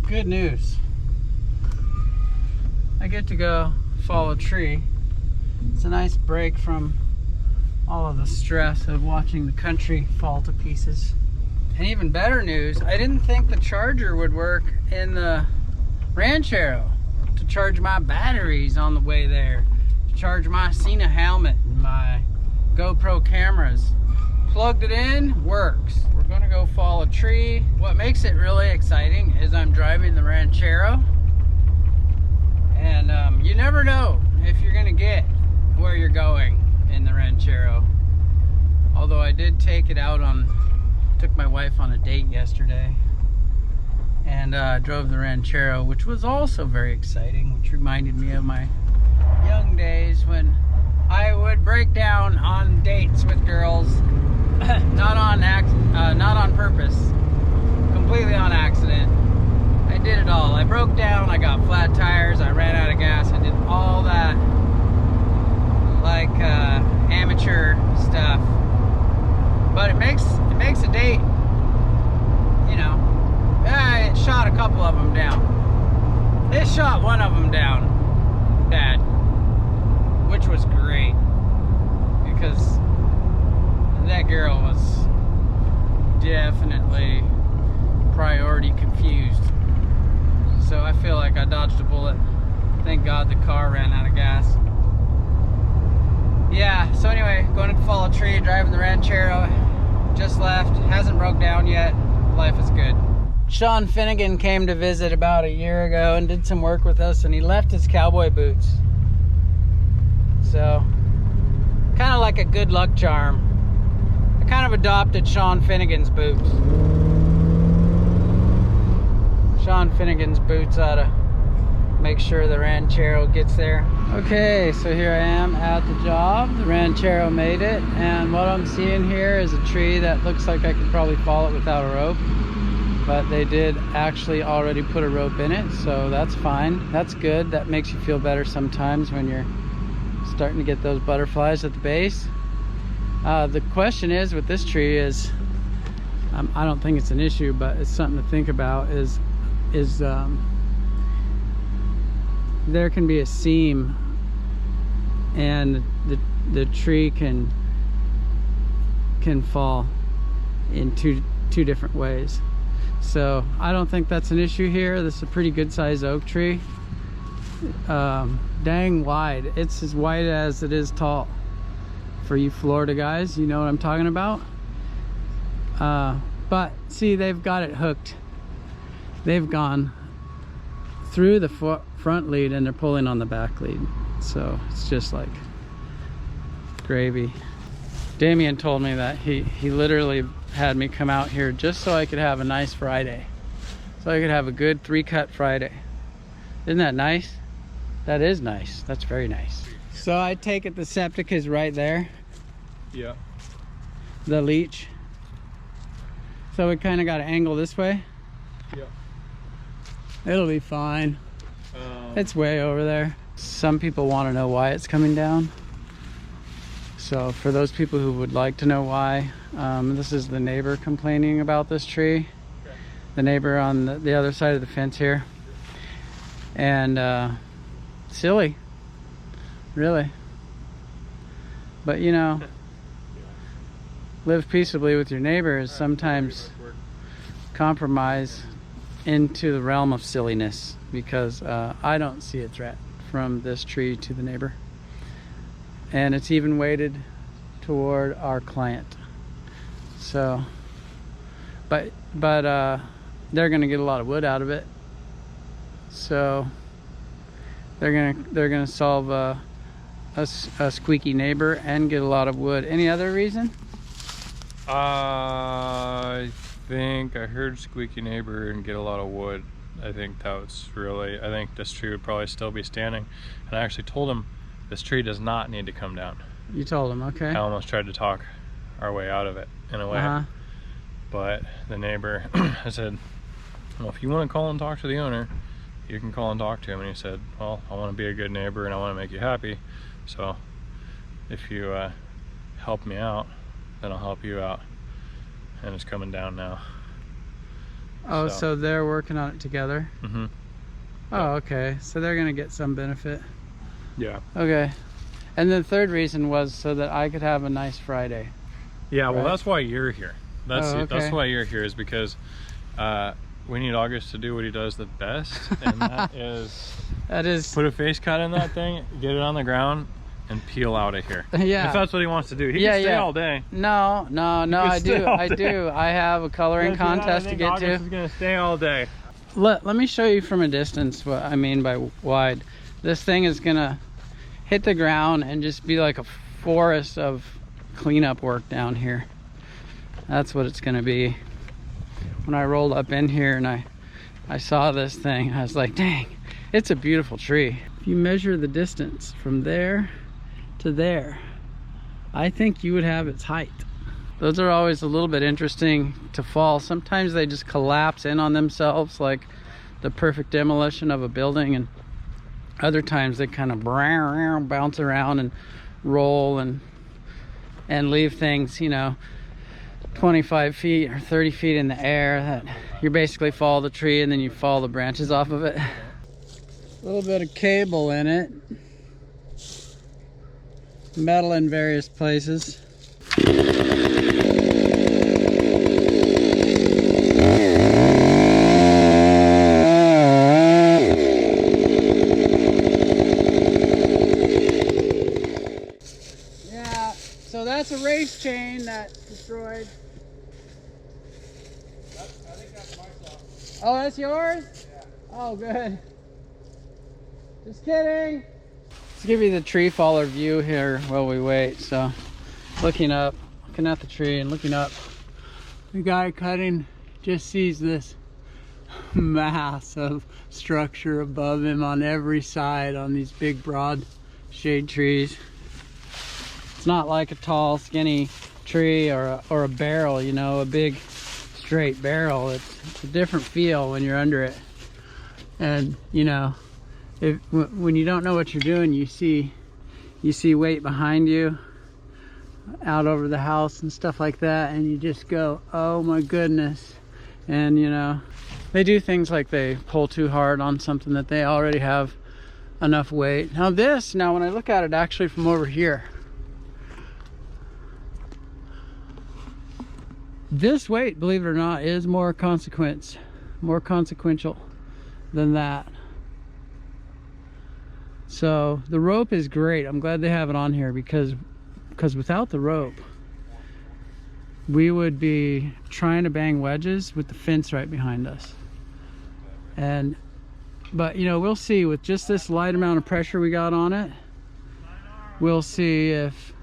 Good news. I get to go fall a tree. It's a nice break from all of the stress of watching the country fall to pieces. And even better news, I didn't think the charger would work in the Ranchero to charge my batteries on the way there, to charge my Cena helmet and my GoPro cameras. Plugged it in, works. We're gonna go fall a tree. What makes it really exciting is I'm driving the Ranchero, and you never know if you're gonna get where you're going in the Ranchero. Although I did take it out took my wife on a date yesterday, and drove the Ranchero, which was also very exciting, which reminded me of my young days when I would break down on dates with girls, not on purpose, completely on accident. I did it all. I broke down, I got flat tires, I ran out of gas, I did all that like amateur stuff. But it makes a date, you know. It shot a couple of them down. It shot one of them down bad, which was great, because that girl was definitely priority confused. So I feel like I dodged a bullet. Thank God the car ran out of gas. Yeah, so anyway, going to fall a tree, driving the Ranchero. Just left, hasn't broke down yet. Life is good. Sean Finnegan came to visit about a year ago and did some work with us, and he left his cowboy boots. So, kind of like a good luck charm. I kind of adopted Sean Finnegan's boots. Sean Finnegan's boots ought to make sure the Ranchero gets there. Okay, so here I am at the job. The Ranchero made it, and what I'm seeing here is a tree that looks like I could probably fall it without a rope, but they did actually already put a rope in it, so that's fine. That's good. That makes you feel better sometimes when you're starting to get those butterflies at the base. The question is with this tree is, I don't think it's an issue, but it's something to think about, is there can be a seam, and the tree can fall in two different ways. So I don't think that's an issue here. This is a pretty good size oak tree. Dang wide. It's as wide as it is tall. For you Florida guys, you know what I'm talking about. But see, they've got it hooked. They've gone through the front lead and they're pulling on the back lead, so it's just like gravy. Damien told me that he literally had me come out here just so I could have a nice Friday, so I could have a good 3-cut Friday. Isn't that nice? That is nice. That's very nice. So I take it the septic is right there. Yeah. The leach. So we kind of got to angle this way. Yeah. It'll be fine. It's way over there. Some people want to know why it's coming down. So for those people who would like to know why, this is the neighbor complaining about this tree. Okay. The neighbor on the other side of the fence here. And silly, really. But you know, live peaceably with your neighbors. Sometimes compromise into the realm of silliness, because I don't see a threat from this tree to the neighbor, and it's even weighted toward our client. So but they're gonna get a lot of wood out of it, so they're gonna solve a squeaky neighbor and get a lot of wood. Any other reason? I think I heard squeaky neighbor and get a lot of wood. I think this tree would probably still be standing. And I actually told him this tree does not need to come down. You told him, okay. I almost tried to talk our way out of it in a way. But the neighbor, I said, well, if you want to call and talk to the owner, you can call and talk to him. And he said, well, I want to be a good neighbor and I want to make you happy. So if you help me out, then I'll help you out. And it's coming down now. Oh, so they're working on it together? Mm-hmm. Oh, okay. So they're going to get some benefit. Yeah. Okay. And the third reason was so that I could have a nice Friday. Yeah, well, right? that's why you're here. Okay. That's why you're here, is because we need August to do what he does the best, and that is put a face cut in that thing, get it on the ground, and peel out of here. Yeah. If that's what he wants to do. He can stay all day. No, I do. I have a coloring contest to get August to. is going to stay all day. Let me show you from a distance what I mean by wide. This thing is going to hit the ground and just be like a forest of cleanup work down here. That's what it's going to be. When I rolled up in here and I saw this thing, I was like, dang, it's a beautiful tree. If you measure the distance from there to there, I think you would have its height. Those are always a little bit interesting to fall. Sometimes they just collapse in on themselves like the perfect demolition of a building, and other times they kind of bounce around and roll and leave things, you know, 25 feet or 30 feet in the air that you basically follow the tree and then you follow the branches off of it. A little bit of cable in it, metal in various places. Yeah, so that's a race chain that destroyed. I think that's my stuff. Oh, that's yours? Yeah. Oh, good. Just kidding. Let's give you the tree faller view here while we wait. So, looking up, looking at the tree and looking up, the guy cutting just sees this mass of structure above him on every side on these big broad shade trees. It's not like a tall skinny tree or a barrel, you know, a big straight barrel. It's a different feel when you're under it. And you know, when you don't know what you're doing, you see weight behind you out over the house and stuff like that, and you just go, oh my goodness. And you know, they do things like they pull too hard on something that they already have enough weight. Now when I look at it actually from over here, this weight, believe it or not, is more consequential than that. So the rope is great. I'm glad they have it on here because without the rope, we would be trying to bang wedges with the fence right behind us. But you know, we'll see with just this light amount of pressure we got on it. We'll see if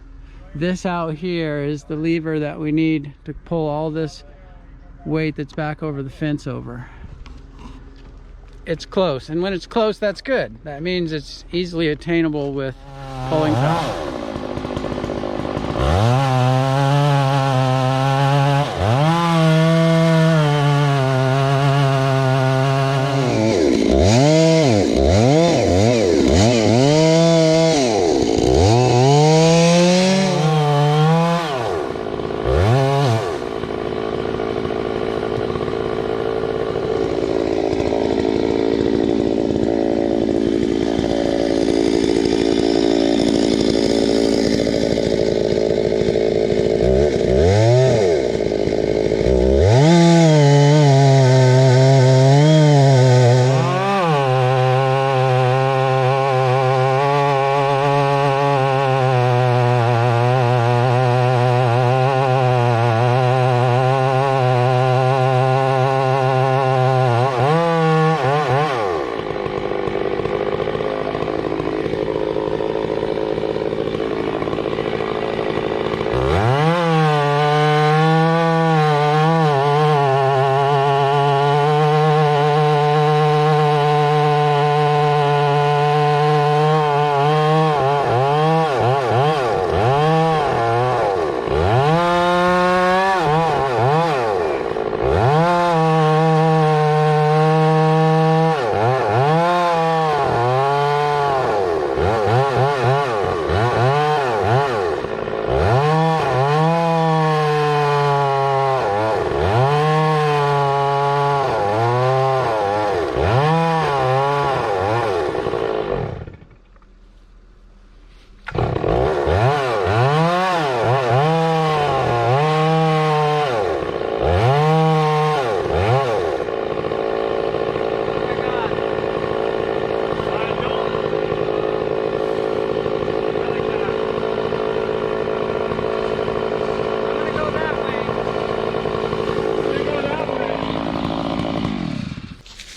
this out here is the lever that we need to pull all this weight that's back over the fence over. It's close, and when it's close, that's good. That means it's easily attainable with pulling power.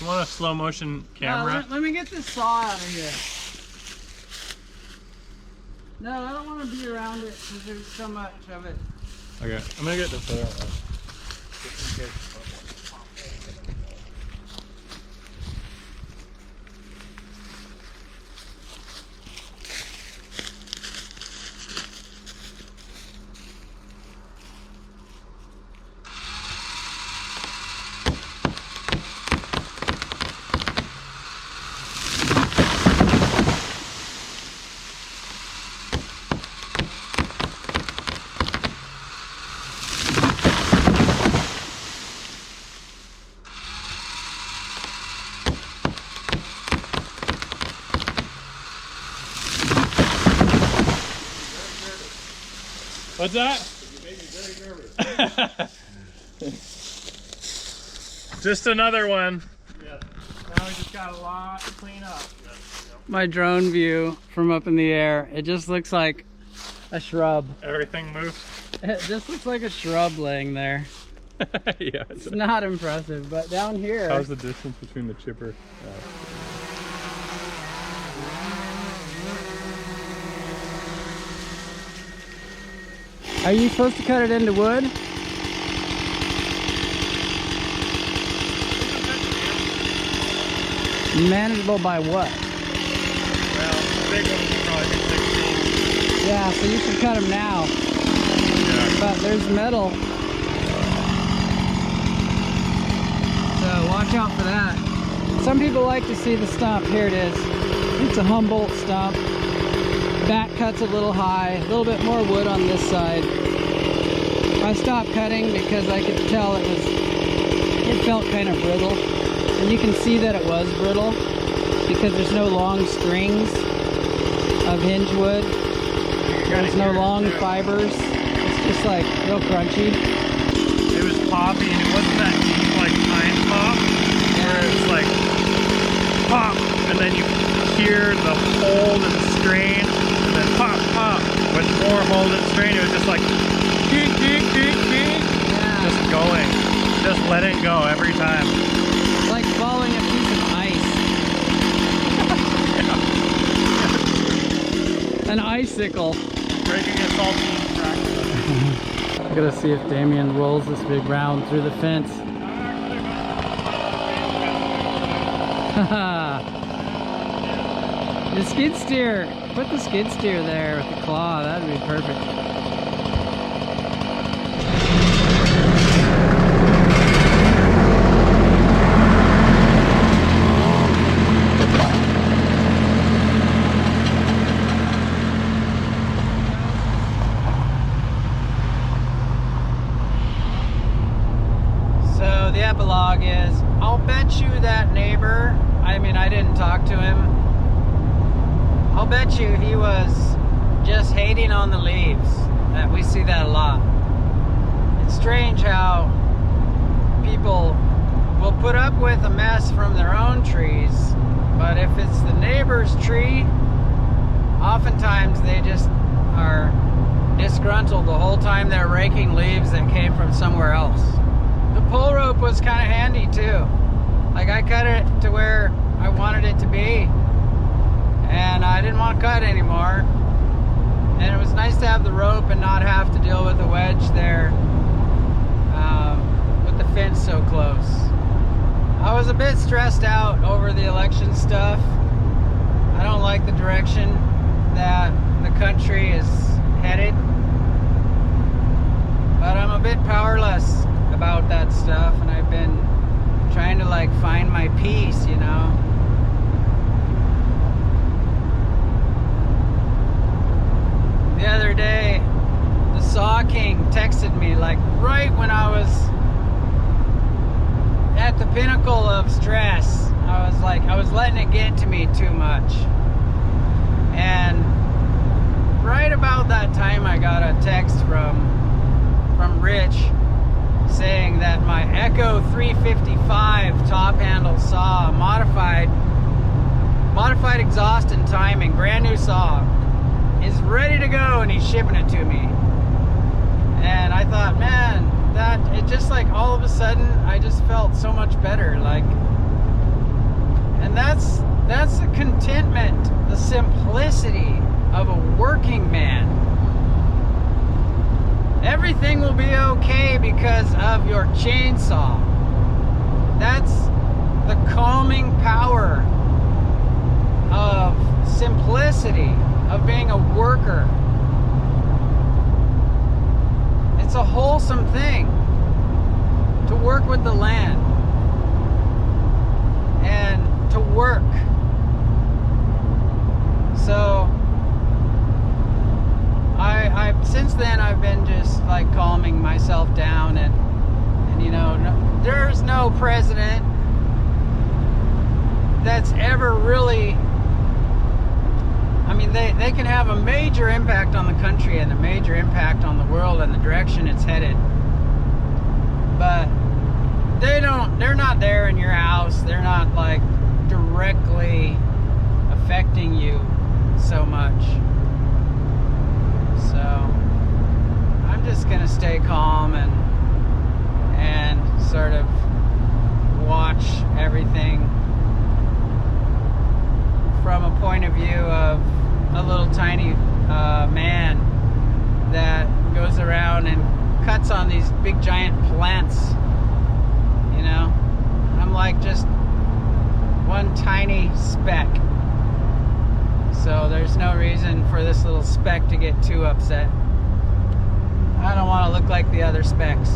You want a slow motion camera? Let me get this saw out of here. No, I don't want to be around it because there's so much of it. Okay, I'm gonna get this other one. Just in case. What's that? You made me very nervous. Just another one. Yeah. Now we just got a lot to clean up. My drone view from up in the air, it just looks like a shrub. Everything moves. It just looks like a shrub laying there. Yeah. It's not impressive, but down here... How's the distance between the chipper? Are you supposed to cut it into wood? Manageable by what? Well, the big ones are probably 16. Yeah, so you should cut them now. Yeah. But there's metal. So watch out for that. Some people like to see the stump. Here it is. It's a Humboldt stump. Back cut's a little high, a little bit more wood on this side. I stopped cutting because I could tell it felt kind of brittle. And you can see that it was brittle because there's no long strings of hinge wood. There's no long fibers. It's just like real crunchy. It was poppy and it wasn't that deep like pine pop, where it was like pop and then you hear the hold and strain. Pop, pop, with more hold and strain. It was just like geek, geek, geek, geek. Yeah. Just going, just letting go every time. It's like following a piece of ice. An icicle. Breaking a saltine crack. I gotta see if Damien rolls this big round through the fence. The skid steer. Put the skid steer there with the claw. That'd be perfect. So the epilogue is, I'll bet you that neighbor, I mean, I didn't talk to him. I'll bet you he was just hating on the leaves. We see that a lot. It's strange how people will put up with a mess from their own trees, but if it's the neighbor's tree, oftentimes they just are disgruntled the whole time they're raking leaves that came from somewhere else. The pull rope was kind of handy too. Like I cut it to where I wanted it to be, and I didn't want to cut anymore, and it was nice to have the rope and not have to deal with the wedge there with the fence so close. I was a bit stressed out over the election stuff. I don't like the direction that the country is headed, but I'm a bit powerless about that stuff, and I've been trying to like find my peace, you know. The other day, the Saw King texted me like right when I was at the pinnacle of stress. I was letting it get to me too much. And right about that time I got a text from Rich saying that my Echo 355 top handle saw, modified exhaust and timing, brand new saw, is ready to go and he's shipping it to me. And I thought, man, that it just like all of a sudden I just felt so much better. Like And that's the contentment, the simplicity of a working man. Everything will be okay because of your chainsaw. That's the calming power of simplicity, of being a worker. It's a wholesome thing to work with the land and to work. So I've since then I've been just like calming myself down, and you know, there's no president that's ever really, I mean, they can have a major impact on the country and a major impact on the world and the direction it's headed, but they're not there in your house. They're not like directly affecting you so much. So I'm just gonna stay calm and sort of watch everything from a point of view of a little tiny man that goes around and cuts on these big giant plants. You know, I'm like just one tiny speck. So there's no reason for this little speck to get too upset. I don't want to look like the other specks.